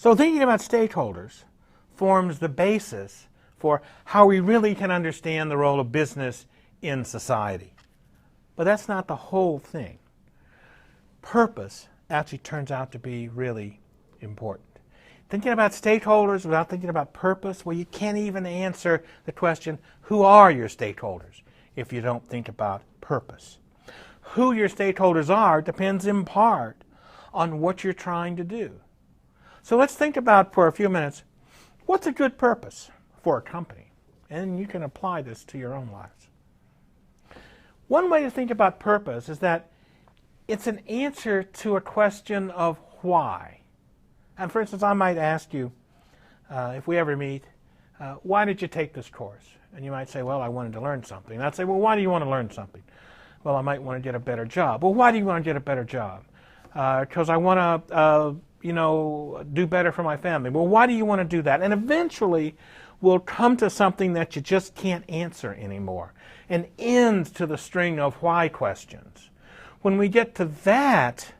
So thinking about stakeholders forms the basis for how we really can understand the role of business in society. But that's not the whole thing. Purpose actually turns out to be really important. Thinking about stakeholders without thinking about purpose, well, you can't even answer the question, who are your stakeholders, if you don't think about purpose. Who your stakeholders are depends in part on what you're trying to do. So let's think about, for a few minutes, what's a good purpose for a company? And you can apply this to your own lives. One way to think about purpose is that it's an answer to a question of why. And for instance, I might ask you, if we ever meet, why did you take this course? And you might say, well, I wanted to learn something. And I'd say, well, why do you want to learn something? Well, I might want to get a better job. Well, why do you want to get a better job? Because I want to, do better for my family. Well, why do you want to do that? And eventually, we'll come to something that you just can't answer anymore, an end to the string of why questions. When we get to that,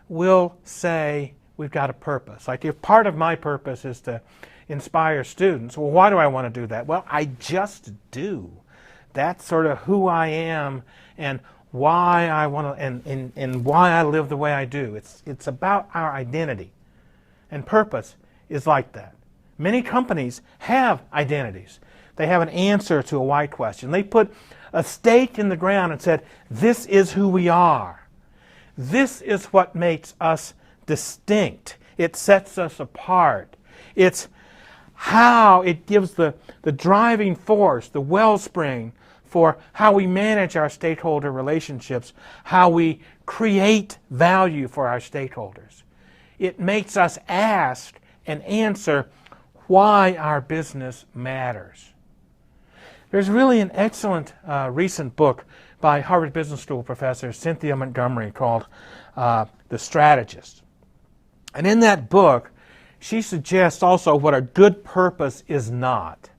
we'll say, we've got a purpose. Like if part of my purpose is to inspire students, well, why do I want to do that? Well, I just do. That's sort of who I am and why I want to, and why I live the way I do. It's about our identity. And purpose is like that. Many companies have identities. They have an answer to a why question. They put a stake in the ground and said, this is who we are. This is what makes us distinct. It sets us apart. It's how it gives the driving force, the wellspring for how we manage our stakeholder relationships, how we create value for our stakeholders. It makes us ask and answer why our business matters. There's really an excellent recent book by Harvard Business School professor Cynthia Montgomery called The Strategist. And in that book, she suggests also what a good purpose is not.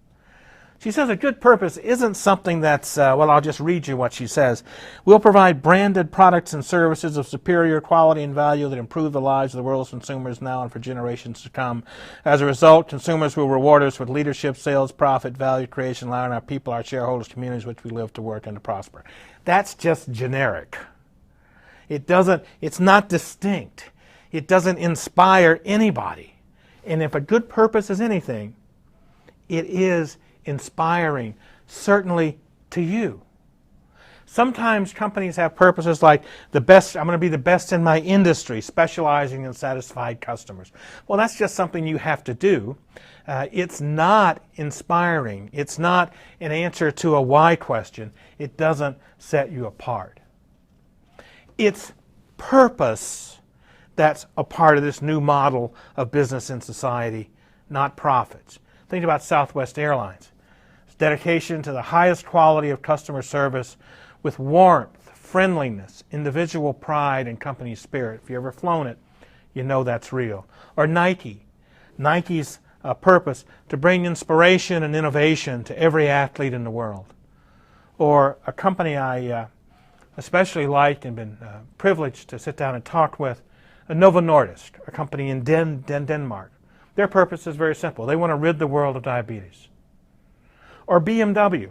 She says a good purpose isn't something that's, I'll just read you what she says. We'll provide branded products and services of superior quality and value that improve the lives of the world's consumers now and for generations to come. As a result, consumers will reward us with leadership, sales, profit, value creation, allowing our people, our shareholders, communities which we live to work and to prosper. That's just generic. It's not distinct. It doesn't inspire anybody. And if a good purpose is anything, it is inspiring, certainly to you. Sometimes companies have purposes like I'm going to be the best in my industry, specializing in satisfied customers. Well, that's just something you have to do. It's not inspiring. It's not an answer to a why question. It doesn't set you apart. It's purpose that's a part of this new model of business in society, not profits. Think about Southwest Airlines. It's dedication to the highest quality of customer service with warmth, friendliness, individual pride, and company spirit. If you've ever flown it, you know that's real. Or Nike. Nike's purpose to bring inspiration and innovation to every athlete in the world. Or a company I especially like and been privileged to sit down and talk with, Novo Nordisk, a company in Denmark. Their purpose is very simple. They want to rid the world of diabetes. Or BMW,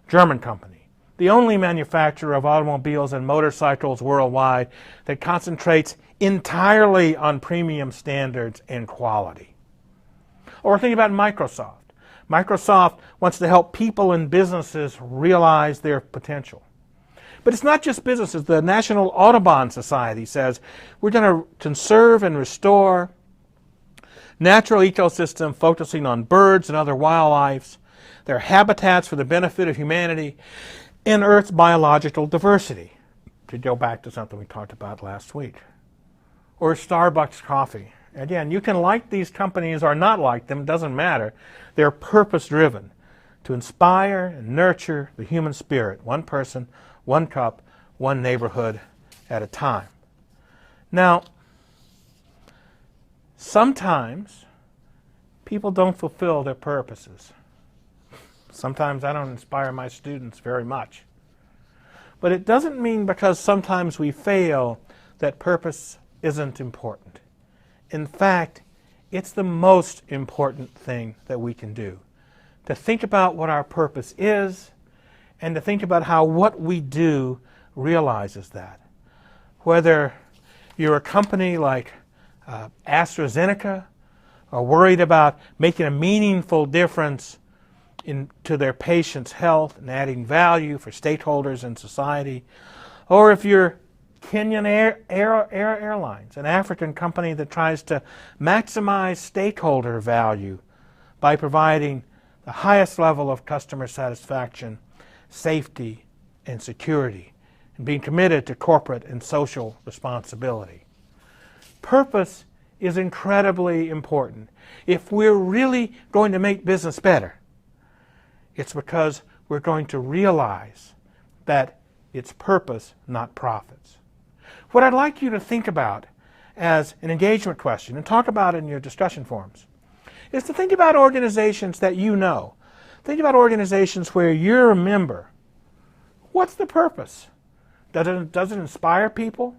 German company, the only manufacturer of automobiles and motorcycles worldwide that concentrates entirely on premium standards and quality. Or think about Microsoft. Microsoft wants to help people and businesses realize their potential. But it's not just businesses. The National Audubon Society says we're going to conserve and restore natural ecosystem focusing on birds and other wildlife, their habitats for the benefit of humanity, and Earth's biological diversity. To go back to something we talked about last week. Or Starbucks coffee. Again, you can like these companies or not like them, it doesn't matter. They're purpose-driven to inspire and nurture the human spirit, one person, one cup, one neighborhood at a time. Now, sometimes people don't fulfill their purposes. Sometimes I don't inspire my students very much. But it doesn't mean because sometimes we fail that purpose isn't important. In fact, It's the most important thing that we can do, to think about what our purpose is and to think about how what we do realizes that. Whether you're a company like AstraZeneca, or worried about making a meaningful difference to their patients' health and adding value for stakeholders in society, or if you're Kenyan Airlines, an African company that tries to maximize stakeholder value by providing the highest level of customer satisfaction, safety, and security, and being committed to corporate and social responsibility. Purpose is incredibly important. If we're really going to make business better, it's because we're going to realize that it's purpose, not profits. What I'd like you to think about as an engagement question, and talk about in your discussion forums, is to think about organizations that you know. Think about organizations where you're a member. What's the purpose? Does it inspire people?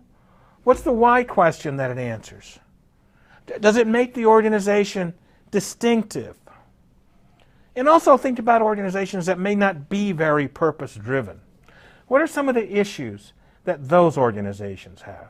What's the why question that it answers? Does it make the organization distinctive? And also think about organizations that may not be very purpose-driven. What are some of the issues that those organizations have?